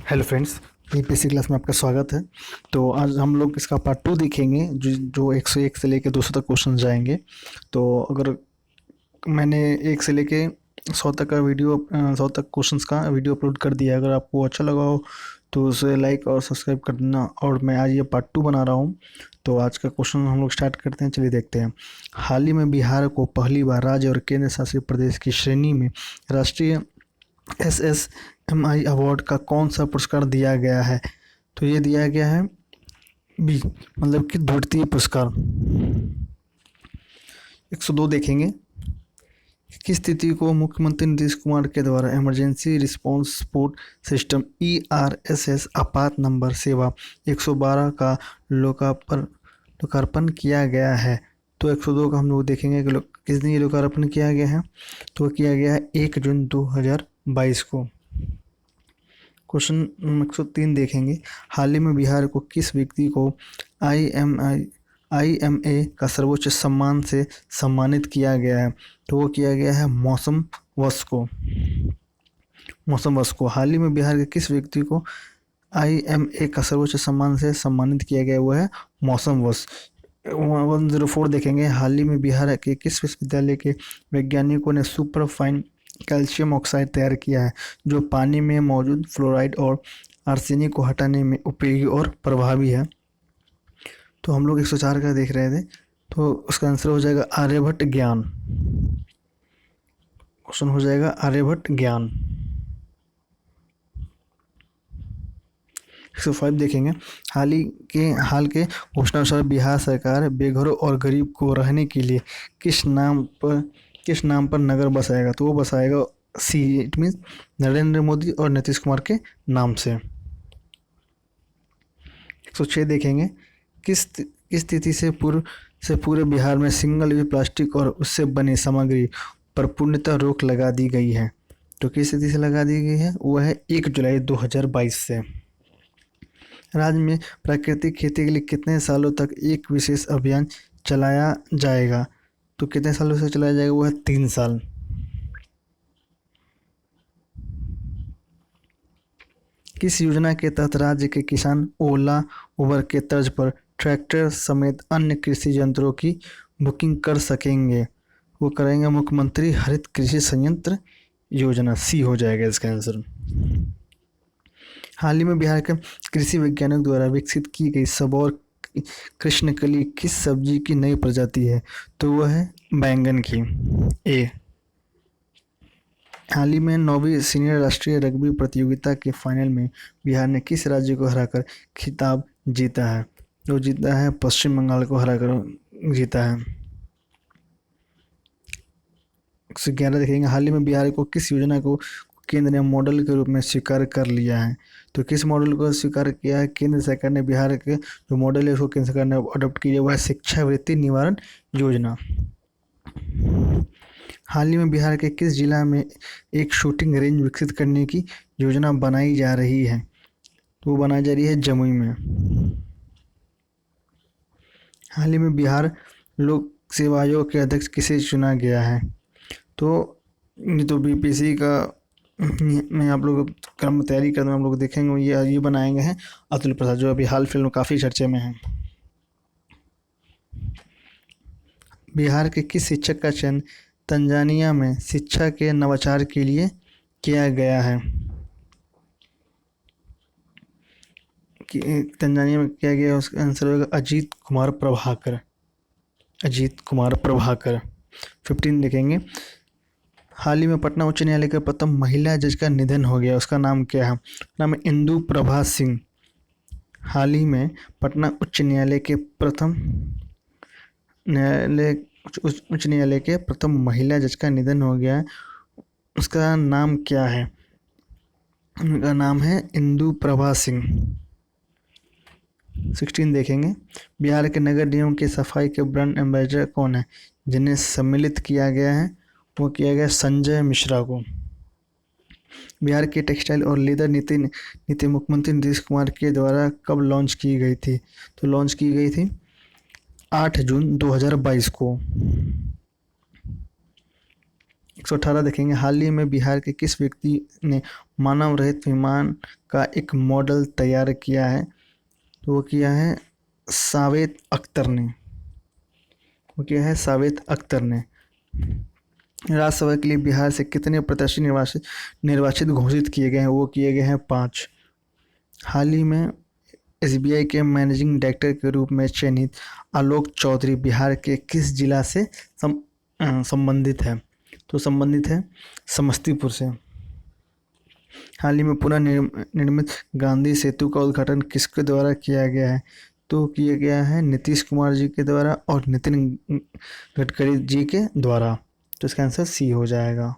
Hello friends, UPSC class में आपका स्वागत है। तो आज हम लोग इसका पार्ट टू देखेंगे जो 101 से लेकर 200 तक क्वेश्चन जाएंगे। तो अगर मैंने 1 से लेके 100 तक का वीडियो 100 तक क्वेश्चंस का वीडियो अपलोड कर दिया है। अगर आपको अच्छा लगा हो तो उसे लाइक और सब्सक्राइब कर देना। और मैं आज ये पार्ट टू बना रहा हूँ। तो आज का क्वेश्चन हम लोग स्टार्ट करते हैं, चलिए देखते हैं। हाल ही में बिहार को पहली बार राज्य और केंद्र शासित प्रदेश की श्रेणी में राष्ट्रीय SSMI अवार्ड का कौन सा पुरस्कार दिया गया है? तो ये दिया गया है बी, मतलब कि द्वितीय पुरस्कार। 102 देखेंगे। किस स्थिति को मुख्यमंत्री नीतीश कुमार के द्वारा emergency response support system ERSS आपात नंबर सेवा 112 का लोकार्पण किया गया है? तो 102 का हम लोग देखेंगे कि किस दिन ये लोकार्पण किया गया है। तो किया गया है 1 जून 2022 को। क्वेश्चन 103 देखेंगे। हाल ही में बिहार को किस व्यक्ति को IMA का सर्वोच्च सम्मान से सम्मानित किया गया है? तो वो किया गया है मौसम वश को। हाल ही में बिहार के किस व्यक्ति को IMA का सर्वोच्च सम्मान से सम्मानित किया गया, वो है मौसम वश। 104 देखेंगे। हाल ही में बिहार के किस विश्वविद्यालय के वैज्ञानिकों ने सुपर फाइन कैल्शियम ऑक्साइड तैयार किया है, जो पानी में मौजूद फ्लोराइड और आर्सेनिक को हटाने में उपयोगी और प्रभावी है? तो हम लोग 104 का देख रहे थे, तो उसका आंसर हो जाएगा आर्यभट्ट ज्ञान। क्वेश्चन हो जाएगा आर्यभट्ट ज्ञान। 105 देखेंगे। हाल के घोषणानुसार बिहार सरकार बेघरों और गरीब को रहने के लिए किस नाम पर नगर बसाएगा? तो वो बसाएगा सी, इट मीन्स नरेंद्र मोदी और नीतीश कुमार के नाम से। 106 देखेंगे। किस स्थिति से पूरे बिहार में सिंगल यूज प्लास्टिक और उससे बनी सामग्री पर पूर्णतः रोक लगा दी गई है? तो किस स्थिति से लगा दी गई है? वो है 1 जुलाई 2022 से। राज्य में प्राकृतिक खेती के लिए कितने सालों तक एक विशेष अभियान चलाया जाएगा? तो कितने सालों से चलाया जाएगा? वो है 3 साल। किस योजना के तहत राज्य के किसान ओला उबर के तर्ज पर ट्रैक्टर समेत अन्य कृषि यंत्रों की बुकिंग कर सकेंगे? वो करेंगे मुख्यमंत्री हरित कृषि संयंत्र योजना। सी हो जाएगा इसका आंसर। हाल ही में बिहार के कृषि वैज्ञानिक द्वारा विकसित की गई सबौर कृष्णकली किस सब्जी की नई प्रजाति है? तो वह है बैंगन की। ए। हाल ही में 9वीं सीनियर राष्ट्रीय रग्बी प्रतियोगिता के फाइनल में बिहार ने किस राज्य को हराकर खिताब जीता है? तो जीता है पश्चिम बंगाल को हराकर जीता है। 111 देखेंगे। हाल ही में बिहार को किस योजना को केंद्र ने मॉडल के रूप में स्वीकार कर लिया है? तो किस मॉडल को स्वीकार किया है? केंद्र सरकार ने बिहार के जो मॉडल है उसको केंद्र सरकार ने अडॉप्ट किया हुआ है शिक्षावृत्ति निवारण योजना। हाल ही में बिहार के किस जिला में एक शूटिंग रेंज विकसित करने की योजना बनाई जा रही है? तो वो बनाई जा रही है जमुई में। हाल ही में बिहार लोक सेवा आयोग के अध्यक्ष किसे चुना गया है? तो ये तो बीपीएससी का मैं आप लोग क्रम तैयारी करने में हम लोग देखेंगे। ये बनाएंगे हैं अतुल प्रसाद, जो अभी हाल फिल्म काफ़ी चर्चे में है। बिहार के किस शिक्षक का चयन तंजानिया में शिक्षा के नवाचार के लिए किया गया है? तंजानिया में किया गया, उसका आंसर होगा अजीत कुमार प्रभाकर। 15 देखेंगे। हाल ही में पटना उच्च न्यायालय के प्रथम महिला जज का निधन हो गया, उसका नाम क्या है? नाम है इंदु प्रभा सिंह। हाल ही में पटना उच्च न्यायालय के प्रथम महिला जज का निधन हो गया है, उसका नाम क्या है? उनका नाम है इंदु प्रभा सिंह। 16 देखेंगे। बिहार के नगर निगम की सफाई के ब्रांड एम्बेसडर कौन है जिन्हें सम्मिलित किया गया है? वो किया गया संजय मिश्रा को। बिहार की टेक्सटाइल और लेदर नीति मुख्यमंत्री नीतीश कुमार के द्वारा कब लॉन्च की गई थी? तो लॉन्च की गई थी 8 जून 2022 को। 118 देखेंगे, हाल ही में बिहार के किस व्यक्ति ने मानव रहित विमान का एक मॉडल तैयार किया है? तो वो किया है सावेद अख्तर ने। वो किया है सावेद अख्तर ने। राज्यसभा के लिए बिहार से कितने प्रत्याशी निर्वाचित घोषित किए गए हैं? वो किए गए हैं 5। हाल ही में एसबीआई के मैनेजिंग डायरेक्टर के रूप में चयनित आलोक चौधरी बिहार के किस जिला से संबंधित है? तो संबंधित है समस्तीपुर से। हाल ही में पुनः निर्मित गांधी सेतु का उद्घाटन किसके द्वारा किया गया है? तो किया गया है नीतीश कुमार जी के द्वारा और नितिन गडकरी जी के द्वारा। तो इसका आंसर सी हो जाएगा।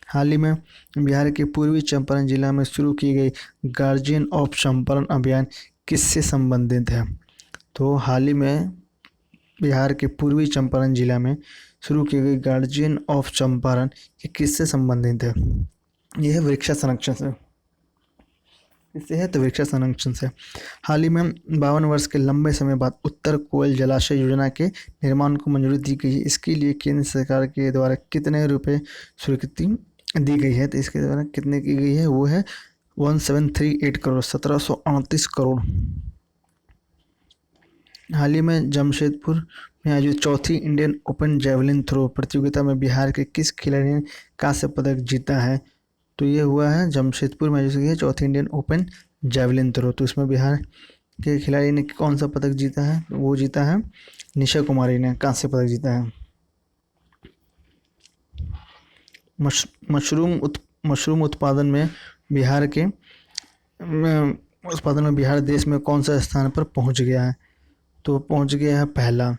हाल ही में बिहार के पूर्वी चंपारण जिला में शुरू की गई गार्जियन ऑफ चंपारण अभियान किससे संबंधित है? तो हाल ही में बिहार के पूर्वी चंपारण जिला में शुरू की गई गार्जियन ऑफ चंपारण ये किससे संबंधित है? यह है वृक्षा संरक्षण से। इससे है तो वृक्षा संरक्षण से। हाल ही में 52 वर्ष के लंबे समय बाद उत्तर कोयल जलाशय योजना के निर्माण को मंजूरी दी गई है। इसके लिए केंद्र सरकार के द्वारा कितने रुपए स्वीकृति दी गई है? तो इसके द्वारा कितने की गई है? वो है 1738 करोड़, 1738 करोड़। हाल ही में जमशेदपुर में आयोजित चौथी इंडियन ओपन जेवलिन थ्रो प्रतियोगिता में बिहार के किस खिलाड़ी ने कांस्य पदक जीता है? तो ये हुआ है जमशेदपुर में आयोजित है चौथी इंडियन ओपन जेवलिन थ्रो। तो इसमें बिहार के खिलाड़ी ने कौन सा पदक जीता है? वो जीता है निशा कुमारी ने कांस्य पदक जीता है। मशरूम उत्पादन में बिहार देश में कौन सा स्थान पर पहुंच गया है? तो पहुंच गया है पहला।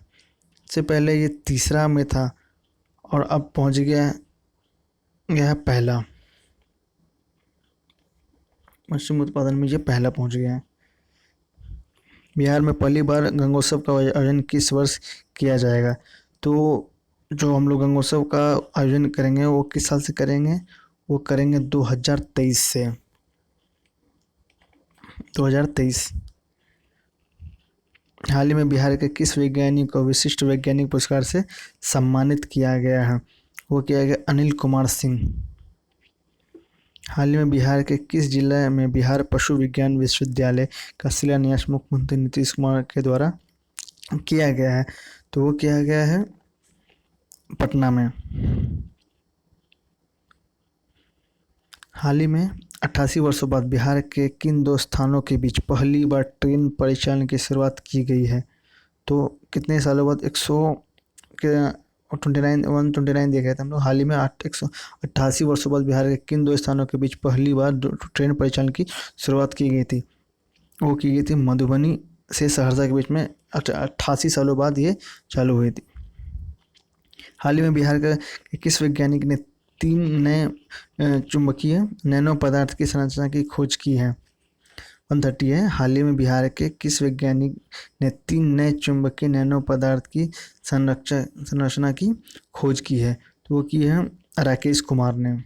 से पहले ये तीसरा में था और अब पहुंच गया है पहला। मशरूम उत्पादन में ये पहला पहुंच गया है। बिहार में पहली बार गंगोत्सव का आयोजन किस वर्ष किया जाएगा? तो जो हम लोग गंगोत्सव का आयोजन करेंगे वो किस साल से करेंगे? वो करेंगे 2023 से। 2023। हाल ही में बिहार के किस वैज्ञानिक को विशिष्ट वैज्ञानिक पुरस्कार से सम्मानित किया गया है? वो किया गया अनिल कुमार सिंह। हाल ही में बिहार के किस जिले में बिहार पशु विज्ञान विश्वविद्यालय का शिलान्यास मुख्यमंत्री नीतीश कुमार के द्वारा किया गया है? तो वो किया गया है पटना में। हाल ही में 88 वर्षों बाद बिहार के किन 2 स्थानों के बीच पहली बार ट्रेन परिचालन की शुरुआत की गई है? तो कितने सालों बाद? 129 देखा था हम लोग। हाल ही में 188 वर्षों बाद बिहार के किन 2 स्थानों के बीच पहली बार ट्रेन परिचालन की शुरुआत की गई थी? वो की गई थी मधुबनी से सहरसा के बीच में। 88 सालों बाद ये चालू हुई थी। हाल ही में बिहार का किस वैज्ञानिक ने 3 नए चुंबकीय नैनो पदार्थ की संरचना की खोज की है? 130 है। हाल ही में बिहार के किस वैज्ञानिक ने 3 नए चुंबकीय नैनो पदार्थ की संरचना की खोज की है? तो वो की है राकेश कुमार ने।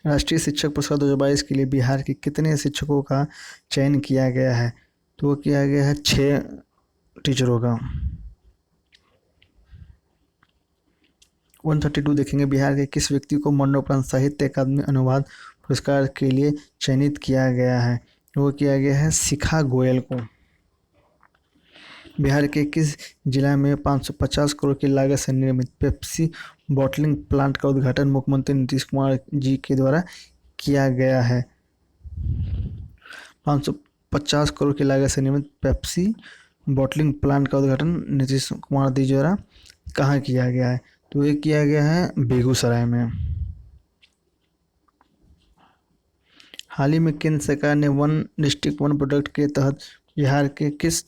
राष्ट्रीय शिक्षक पुरस्कार 2022 के लिए बिहार के कितने शिक्षकों का चयन किया गया है? तो वो किया गया है 6 टीचरों का। 132 देखेंगे, बिहार के किस व्यक्ति को मरणोपरांत साहित्य अकादमी अनुवाद पुरस्कार के लिए चयनित किया गया है? वो किया गया है शिखा गोयल को। बिहार के किस जिला में 550 करोड़ की लागत से निर्मित पेप्सी बॉटलिंग प्लांट का उद्घाटन मुख्यमंत्री नीतीश कुमार जी के द्वारा किया गया है? 550 करोड़ की लागत से निर्मित पेप्सी बॉटलिंग प्लांट का उद्घाटन नीतीश कुमार जी द्वारा कहाँ किया गया है? तो ये किया गया है बेगूसराय में। हाल ही में केंद्र सरकार ने वन डिस्ट्रिक्ट वन प्रोडक्ट के तहत बिहार के किस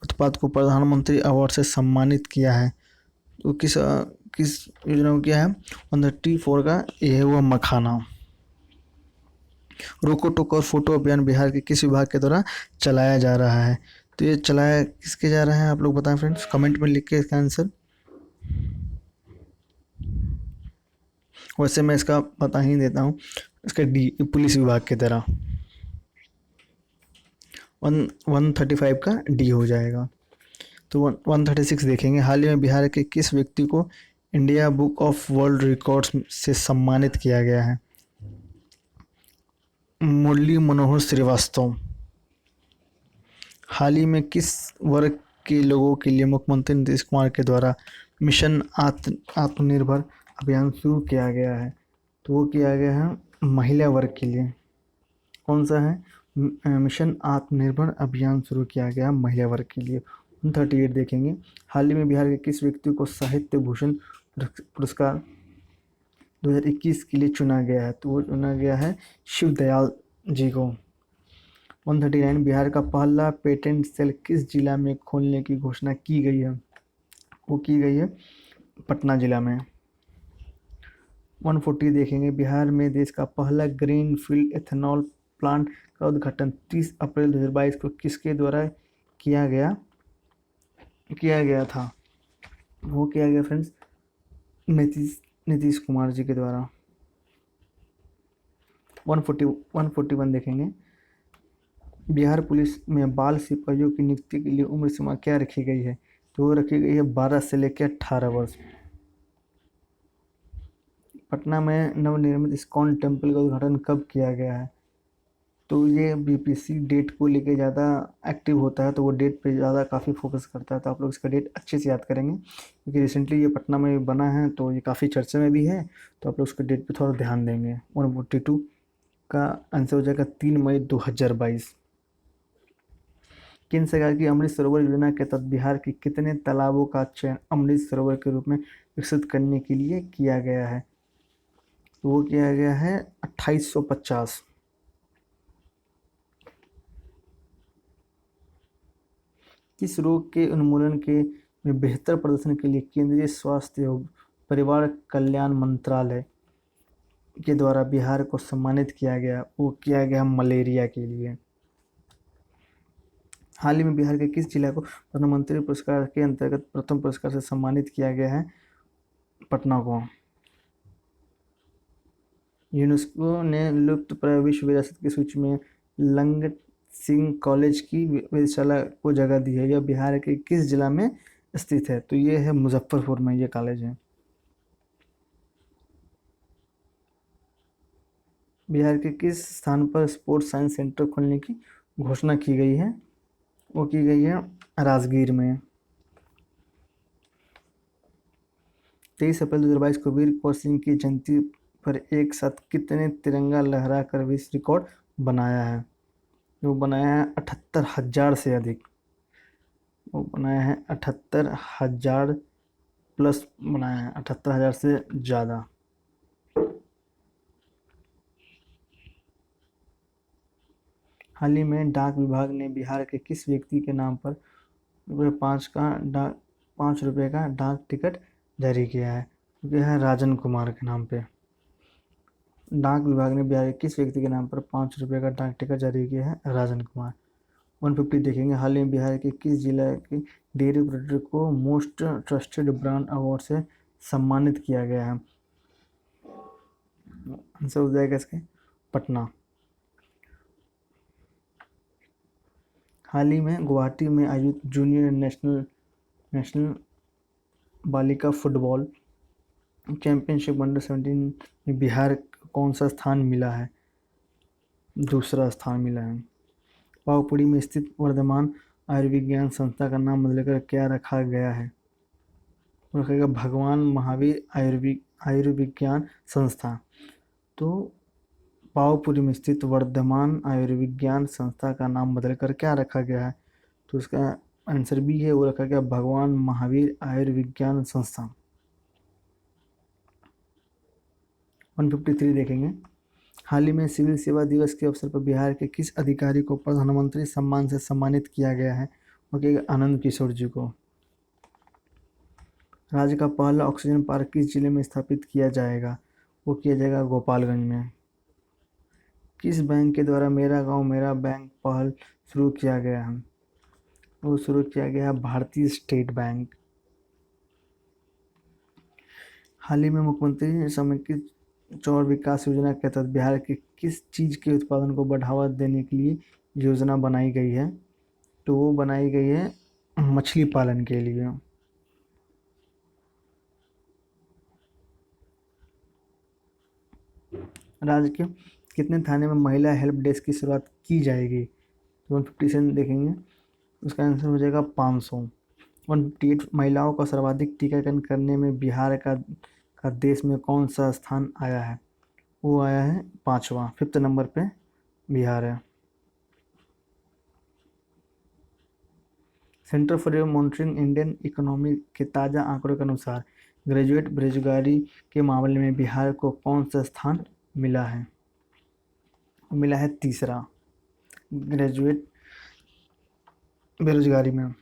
उत्पाद को प्रधानमंत्री अवार्ड से सम्मानित किया है? तो किस योजना को किया है? 134 का ये है वो मखाना। रोको टोको और फोटो अभियान बिहार के किस विभाग के द्वारा चलाया जा रहा है? तो ये चलाया किसके जा रहा है आप लोग बताएं फ्रेंड्स, कमेंट में लिख के इसका आंसर। वैसे मैं इसका बता ही देता हूँ, इसका डी पुलिस विभाग की तरह 135 का डी हो जाएगा। तो 136 देखेंगे, हाल ही में बिहार के किस व्यक्ति को India book of world records से सम्मानित किया गया है? मुरली मनोहर श्रीवास्तव। हाल ही में किस वर्ग के लोगों के लिए मुख्यमंत्री नीतीश कुमार के द्वारा मिशन आत्मनिर्भर अभियान शुरू किया गया है? तो वो किया गया है महिला वर्ग के लिए। कौन सा है? मिशन आत्मनिर्भर अभियान शुरू किया गया महिला वर्ग के लिए। 138 देखेंगे। हाल ही में बिहार के किस व्यक्ति को साहित्य भूषण पुरस्कार 2021 के लिए चुना गया है? तो वो चुना गया है शिव दयाल जी को। 139 बिहार का पहला पेटेंट सेल किस जिला में खोलने की घोषणा की गई है? वो की गई है पटना जिला में। 140 देखेंगे। बिहार में देश का पहला ग्रीन फील्ड एथेनॉल प्लांट का उद्घाटन 30 अप्रैल 2022 को किसके द्वारा किया गया था? वो किया गया फ्रेंड्स नीतीश कुमार जी के द्वारा। 141 देखेंगे। बिहार पुलिस में बाल सिपाहियों की नियुक्ति के लिए उम्र सीमा क्या रखी गई है? तो वो रखी गई है 12 से लेकर 18 वर्ष। पटना में नवनिर्मित इस्कॉन टेम्पल का उद्घाटन कब किया गया है? तो ये बीपीसी डेट को लेके ज़्यादा एक्टिव होता है, तो वो डेट पे ज़्यादा काफ़ी फोकस करता है, तो आप लोग इसका डेट अच्छे से याद करेंगे क्योंकि रिसेंटली ये पटना में बना है, तो ये काफ़ी चर्चा में भी है, तो आप लोग उसके डेट पे थोड़ा ध्यान देंगे। 142 का आंसर हो जाएगा 3 मई 2022। केंद्र सरकार की अमृत सरोवर योजना के तहत बिहार के कितने तालाबों का चयन अमृत सरोवर के रूप में विकसित करने के लिए किया गया है? तो वो किया गया है 2850। किस रोग के उन्मूलन के में बेहतर प्रदर्शन के लिए केंद्रीय स्वास्थ्य एवं परिवार कल्याण मंत्रालय के द्वारा बिहार को सम्मानित किया गया? वो किया गया मलेरिया के लिए। हाल ही में बिहार के किस जिला को प्रधानमंत्री पुरस्कार के अंतर्गत प्रथम पुरस्कार से सम्मानित किया गया है? पटना को। यूनेस्को ने लुप्तप्राय विश्व विरासत की सूची में लंगट सिंह कॉलेज की वेधशाला को जगह दी है। यह बिहार के किस जिला में स्थित है? तो ये है मुजफ्फरपुर में ये कॉलेज है। बिहार के किस स्थान पर स्पोर्ट्स साइंस सेंटर खोलने की घोषणा की गई है? वो की गई है राजगीर में। 23 अप्रैल 2022 को वीर कुंवर सिंह की जयंती पर एक साथ कितने तिरंगा लहरा कर विश्व रिकॉर्ड बनाया है? वो बनाया है 78,000 से अधिक। वो बनाया है 78,000 प्लस, बनाया है 78,000 से ज़्यादा। हाल ही में डाक विभाग ने बिहार के किस व्यक्ति के नाम पर ₹5 का डाक टिकट जारी किया है? यह है राजन कुमार के नाम पे। डाक विभाग ने बिहार के किस व्यक्ति के नाम पर ₹5 का डाक टिकट जारी किया है? राजन कुमार। 150 देखेंगे। हाल ही में बिहार के किस जिला की डेयरी ऑपरेटर को मोस्ट ट्रस्टेड ब्रांड अवार्ड से सम्मानित किया गया है? आंसर हो जाएगा इसके पटना। हाल ही में गुवाहाटी में आयोजित जूनियर नेशनल बालिका फुटबॉल चैंपियनशिप अंडर-17 में बिहार को कौन सा स्थान मिला है? दूसरा स्थान मिला है। पावपुरी में स्थित वर्धमान आयुर्विज्ञान संस्था का नाम बदलकर क्या रखा गया है? रखा गया भगवान महावीर आयुर्विज्ञान संस्था। तो पावपुरी में स्थित वर्धमान आयुर्विज्ञान संस्था का नाम बदलकर क्या रखा गया है? तो उसका आंसर बी है, वो रखा गया भगवान महावीर आयुर्विज्ञान संस्था। 153 देखेंगे। हाल ही में सिविल सेवा दिवस के अवसर पर बिहार के किस अधिकारी को प्रधानमंत्री सम्मान से सम्मानित किया गया है? वो किया गया आनंद किशोर जी को। राज्य का पहला ऑक्सीजन पार्क किस जिले में स्थापित किया जाएगा? वो किया जाएगा गोपालगंज में। किस बैंक के द्वारा मेरा गांव मेरा बैंक पहल शुरू किया गया है? वो शुरू किया गया है भारतीय स्टेट बैंक। हाल ही में मुख्यमंत्री समेकित चौर विकास योजना के तहत बिहार के किस चीज़ के उत्पादन को बढ़ावा देने के लिए योजना बनाई गई है? तो वो बनाई गई है मछली पालन के लिए। राज्य के कितने थाने में महिला हेल्प डेस्क की शुरुआत की जाएगी? 150 से देखेंगे, उसका आंसर हो जाएगा 500। 158 महिलाओं का सर्वाधिक टीकाकरण करने में बिहार का देश में कौन सा स्थान आया है? वो आया है 5वां, 5th नंबर पे बिहार है। Centre for monitoring Indian economy के ताज़ा आंकड़ों के अनुसार ग्रेजुएट बेरोजगारी के मामले में बिहार को कौन सा स्थान मिला है? मिला है 3रा ग्रेजुएट बेरोजगारी में।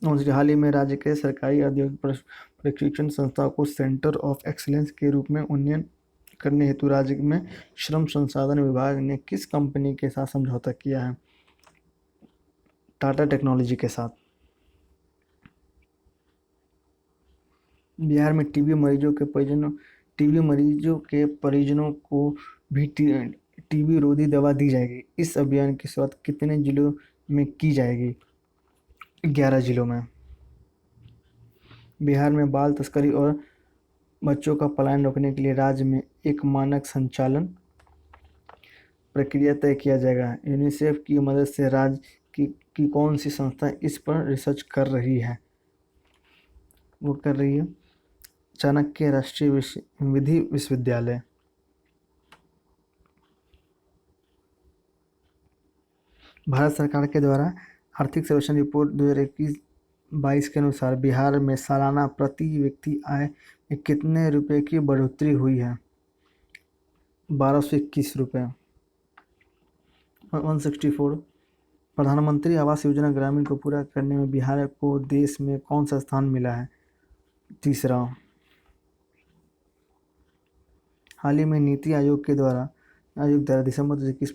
और हाल ही में राज्य के सरकारी औद्योगिक प्रशिक्षण संस्थाओं को सेंटर ऑफ एक्सीलेंस के रूप में उन्नयन करने हेतु राज्य में श्रम संसाधन विभाग ने किस कंपनी के साथ समझौता किया है? टाटा टेक्नोलॉजी के साथ। बिहार में टीबी मरीजों के परिजनों को भी टीबी रोधी दवा दी जाएगी। इस अभियान की शुरुआत कितने जिलों में की जाएगी? 11 जिलों में। बिहार में बाल तस्करी और बच्चों का पलायन रोकने के लिए राज्य में एक मानक संचालन प्रक्रिया तय किया जाएगा। यूनिसेफ की मदद से राज्य की कौन सी संस्था इस पर रिसर्च कर रही है? वो कर रही है चाणक्य राष्ट्रीय विधि विश्वविद्यालय। भारत सरकार के द्वारा आर्थिक सर्वेक्षण रिपोर्ट 2021-22 के अनुसार बिहार में सालाना प्रति व्यक्ति आय में कितने रुपए की बढ़ोतरी हुई है? 1221 रुपये। 164। प्रधानमंत्री आवास योजना ग्रामीण को पूरा करने में बिहार को देश में कौन सा स्थान मिला है? 3रा। हाल ही में नीति आयोग द्वारा दिसंबर 2021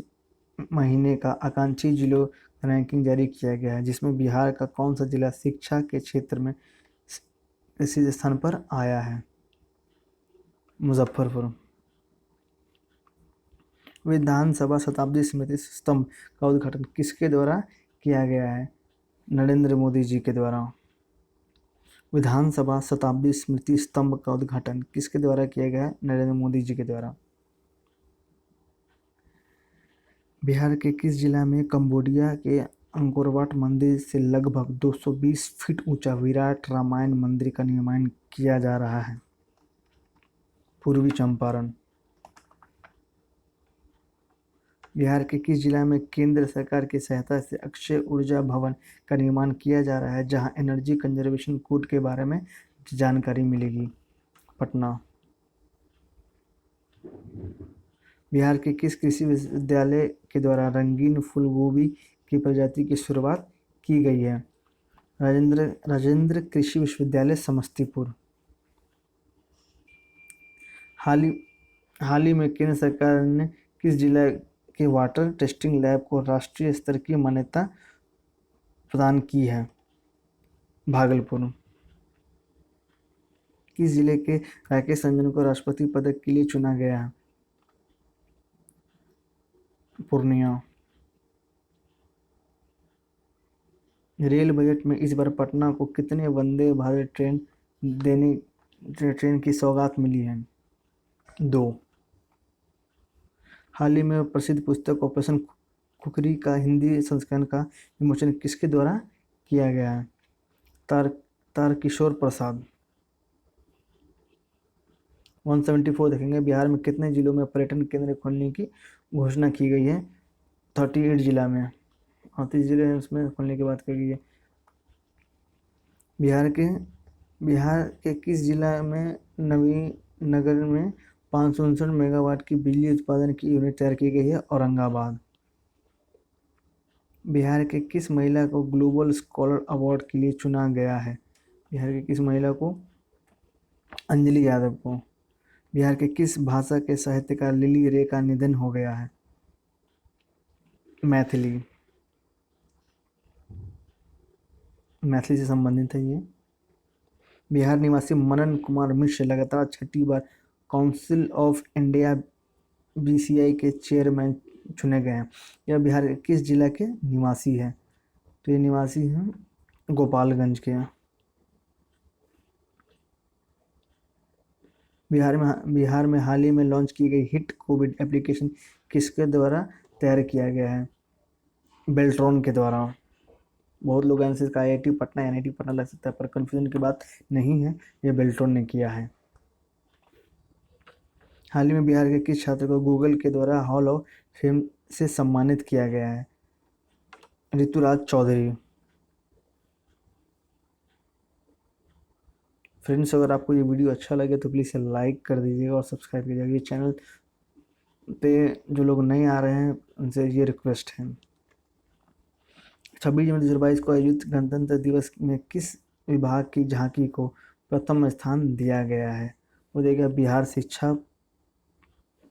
महीने का आकांक्षी जिलों रैंकिंग जारी किया गया है, जिसमें बिहार का कौन सा जिला शिक्षा के क्षेत्र में इसी स्थान पर आया है? मुजफ्फरपुर। विधानसभा शताब्दी स्मृति स्तंभ का उद्घाटन किसके द्वारा किया गया है? नरेंद्र मोदी जी के द्वारा। विधानसभा शताब्दी स्मृति स्तंभ का उद्घाटन किसके द्वारा किया गया है? नरेंद्र मोदी जी के द्वारा। बिहार के किस जिला में कंबोडिया के अंकोरवाट मंदिर से लगभग 220 फीट ऊंचा विराट रामायण मंदिर का निर्माण किया जा रहा है? पूर्वी चंपारण। बिहार के किस जिला में केंद्र सरकार की सहायता से अक्षय ऊर्जा भवन का निर्माण किया जा रहा है, जहां एनर्जी कंजर्वेशन कोड के बारे में जानकारी मिलेगी? पटना। बिहार के किस कृषि विश्वविद्यालय के द्वारा रंगीन फूलगोभी की प्रजाति की शुरुआत की गई है? राजेंद्र कृषि विश्वविद्यालय समस्तीपुर। हाल ही में केंद्र सरकार ने किस जिला के वाटर टेस्टिंग लैब को राष्ट्रीय स्तर की मान्यता प्रदान की है? भागलपुर। किस जिले के राकेश रंजन को राष्ट्रपति पदक के लिए चुना गया है? पूर्णिया। रेल बजट में इस बार पटना को कितने वंदे भारत ट्रेन की सौगात मिली है? 2। हाल ही में प्रसिद्ध पुस्तक ऑपरेशन खुखरी का हिंदी संस्करण का विमोचन किसके द्वारा किया गया है? तारकिशोर प्रसाद। 174 देखेंगे, बिहार में कितने जिलों में पर्यटन केंद्र खोलने की घोषणा की गई है? 38 जिला में, 38 जिले हैं उसमें खोलने की बात कही गई है। बिहार के किस जिला में नवीनगर में 559 मेगावाट की बिजली उत्पादन की यूनिट तैयार की गई है? औरंगाबाद। बिहार के किस महिला को ग्लोबल स्कॉलर अवार्ड के लिए चुना गया है? बिहार के किस महिला को? अंजलि यादव को। बिहार के किस भाषा के साहित्यकार लिली रे का निधन हो गया है? मैथिली से संबंधित है ये। बिहार निवासी मनन कुमार मिश्र लगातार 6ठी बार काउंसिल ऑफ इंडिया बीसीआई के चेयरमैन चुने गए हैं। यह बिहार के किस जिला के निवासी है? तो ये निवासी हैं गोपालगंज के। बिहार में हाल ही में लॉन्च की गई हिट कोविड एप्लीकेशन किसके द्वारा तैयार किया गया है? बेल्ट्रॉन के द्वारा। बहुत लोग आंसर का आईआईटी पटना एनआईटी पटना लग सकता है, पर कंफ्यूजन की बात नहीं है, ये बेल्ट्रॉन ने किया है। हाल ही में बिहार के किस छात्र को गूगल के द्वारा हॉल ऑफ फेम से सम्मानित किया गया है? ऋतुराज चौधरी। फ्रेंड्स, अगर आपको ये वीडियो अच्छा लगे तो प्लीज़ लाइक कर दीजिएगा और सब्सक्राइब कीजिएगा। ये चैनल पे जो लोग नहीं आ रहे हैं उनसे ये रिक्वेस्ट है। 26 जनवरी 2022 को आयोजित गणतंत्र दिवस में किस विभाग की झांकी को प्रथम स्थान दिया गया है? वो दिया गया बिहार शिक्षा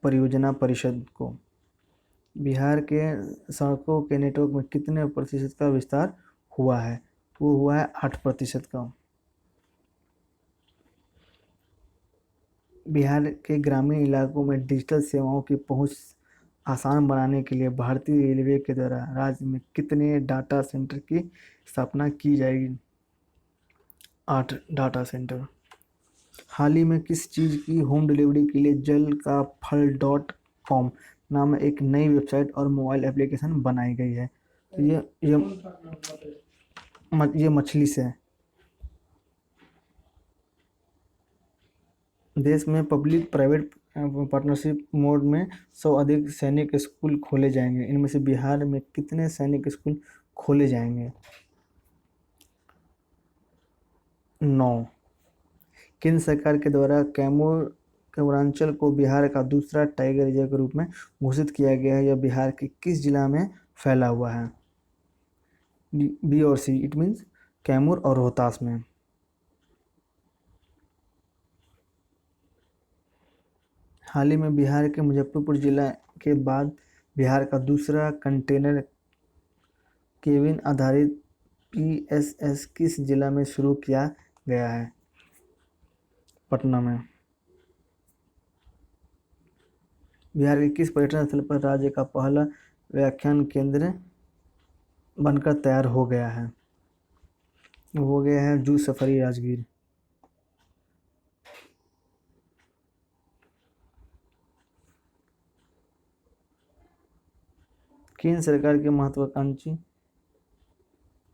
परियोजना परिषद को। बिहार के सड़कों के नेटवर्क में कितने प्रतिशत का विस्तार हुआ है? वो हुआ है 8% का। बिहार के ग्रामीण इलाकों में डिजिटल सेवाओं की पहुंच आसान बनाने के लिए भारतीय रेलवे के द्वारा राज्य में कितने डाटा सेंटर की स्थापना की जाएगी? 8 डाटा सेंटर। हाल ही में किस चीज़ की होम डिलीवरी के लिए जल का फल .com नाम एक नई वेबसाइट और मोबाइल एप्लीकेशन बनाई गई है? तो ये मछली से है। देश में पब्लिक प्राइवेट पार्टनरशिप मोड में 100 अधिक सैनिक स्कूल खोले जाएंगे। इनमें से बिहार में कितने सैनिक स्कूल खोले जाएंगे? 9। केंद्र सरकार के द्वारा कैमूरांचल को बिहार का दूसरा टाइगर रिजर्व के रूप में घोषित किया गया है। यह बिहार के किस जिला में फैला हुआ है? बी और सी, इट मीन्स कैमूर और रोहतास में। हाल ही में बिहार के मुजफ्फरपुर जिला के बाद बिहार का दूसरा कंटेनर केबिन आधारित पीएसएस किस जिला में शुरू किया गया है? पटना में। बिहार के किस पर्यटन स्थल पर राज्य का पहला व्याख्यान केंद्र बनकर तैयार हो गया है? हो गया है जू सफारी राजगीर। केंद्र सरकार के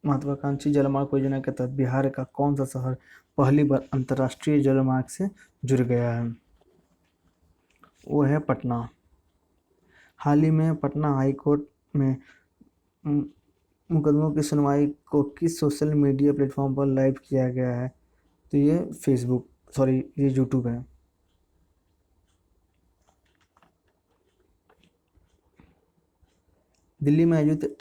महत्वाकांक्षी जलमार्ग योजना के तहत बिहार का कौन सा शहर पहली बार अंतर्राष्ट्रीय जलमार्ग से जुड़ गया है? वो है पटना। हाल ही में पटना हाई कोर्ट में मुकदमों की सुनवाई को किस सोशल मीडिया प्लेटफॉर्म पर लाइव किया गया है? तो ये ये यूट्यूब है। दिल्ली में आयोजित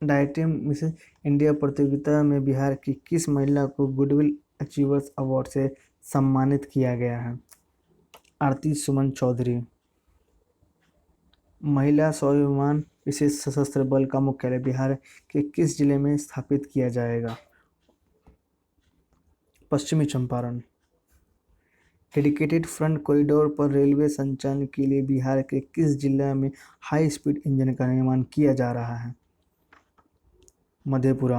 डाइटियम मिसेस इंडिया प्रतियोगिता में बिहार की किस महिला को गुडविल अचीवर्स अवार्ड से सम्मानित किया गया है? आरती सुमन चौधरी। महिला स्वाभिमान विशेष सशस्त्र बल का मुख्यालय बिहार के किस जिले में स्थापित किया जाएगा? पश्चिमी चंपारण। डेडिकेटेड फ्रंट कॉरिडोर पर रेलवे संचालन के लिए बिहार के किस जिला में हाई स्पीड इंजन का निर्माण किया जा रहा है? मधेपुरा।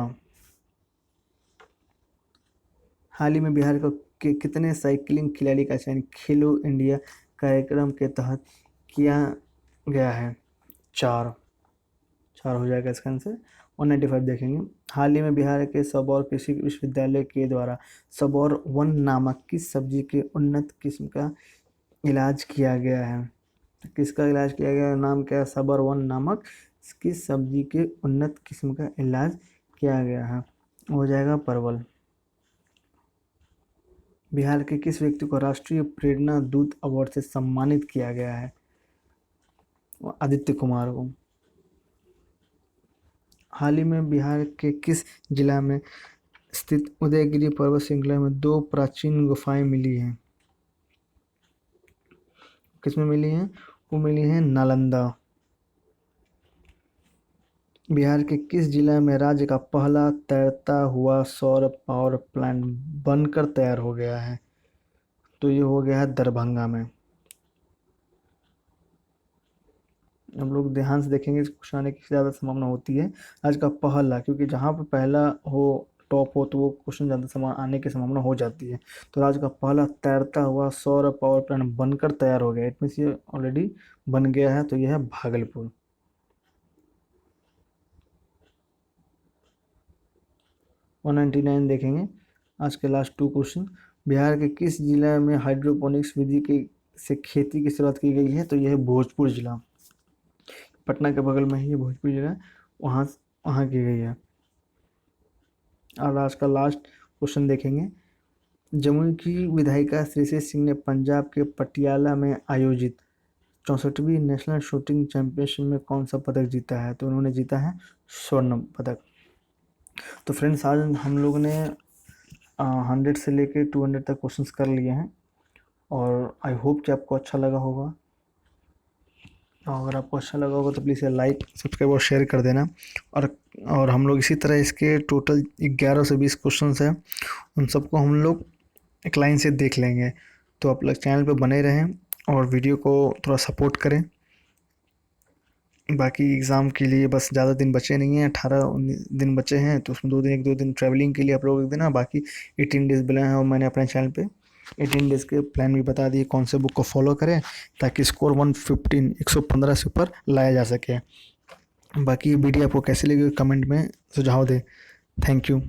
हाल ही में बिहार के कितने साइकिलिंग खिलाड़ी का चयन खेलो इंडिया कार्यक्रम के तहत किया गया है? 4 हो जाएगा इसका आंसर। 195 देखेंगे। हाल ही में बिहार के सबौर कृषि विश्वविद्यालय के द्वारा सबौर 1 नामक किस सब्जी के उन्नत किस्म का इलाज किया गया है? किसका इलाज किया गया है? नाम क्या है? सबौर 1 नामक किस सब्जी के उन्नत किस्म का इलाज किया गया है? हो जाएगा परवल। बिहार के किस व्यक्ति को राष्ट्रीय प्रेरणा दूत अवार्ड से सम्मानित किया गया है? आदित्य कुमार को। हाल ही में बिहार के किस जिला में स्थित उदयगिरी पर्वत श्रृंखला में 2 प्राचीन गुफाएं मिली हैं? किसमें मिली हैं? वो मिली हैं नालंदा। बिहार के किस जिला में राज्य का पहला तैरता हुआ सौर पावर प्लांट बनकर तैयार हो गया है? तो ये हो गया है दरभंगा में। हम लोग ध्यान से देखेंगे, इस क्वेश्चन आने की ज़्यादा संभावना होती है। आज का पहला, क्योंकि जहाँ पर पहला हो टॉप हो तो वो क्वेश्चन ज़्यादा समा आने की संभावना हो जाती है। तो राज्य का पहला तैरता हुआ सौर पावर प्लांट बनकर तैयार हो गया, इट मीन्स ये ऑलरेडी बन गया है, तो यह है भागलपुर। 199 देखेंगे आज के लास्ट 2 क्वेश्चन। बिहार के किस जिला में हाइड्रोपोनिक्स विधि की से खेती की शुरुआत की गई है? तो यह है भोजपुर जिला, पटना के बगल में ही ये भोजपुर जिला है, वहाँ वहाँ की गई है। और आज का लास्ट क्वेश्चन देखेंगे। जमुई की विधायिका श्रेयसी सिंह ने पंजाब के पटियाला में आयोजित 64वीं नेशनल शूटिंग चैंपियनशिप में कौन सा पदक जीता है? तो उन्होंने जीता है स्वर्ण पदक। तो फ्रेंड्स आज हम लोग ने 100 से लेके 200 तक क्वेश्चंस कर लिए हैं, और आई होप कि आपको अच्छा लगा होगा। अगर आपको अच्छा लगा होगा तो प्लीज़ लाइक सब्सक्राइब और शेयर कर देना। और हम लोग इसी तरह इसके टोटल 11 से 20 क्वेश्चंस हैं, उन सबको हम लोग एक लाइन से देख लेंगे। तो आप लोग चैनल पर बने रहें और वीडियो को थोड़ा सपोर्ट करें। बाकी एग्ज़ाम के लिए बस ज़्यादा दिन बचे नहीं हैं, 18-19 दिन बचे हैं, तो उसमें 2 दिन ट्रैवलिंग के लिए आप लोग देना। बाकी 18 डेज़ मिले हैं, और मैंने अपने चैनल पे 18 डेज़ के प्लान भी बता दिए कौन से बुक को फॉलो करें ताकि स्कोर 115 से ऊपर लाया जा सके। बाकी वीडियो आपको कैसी लगी कमेंट में सुझाव दें। Thank you.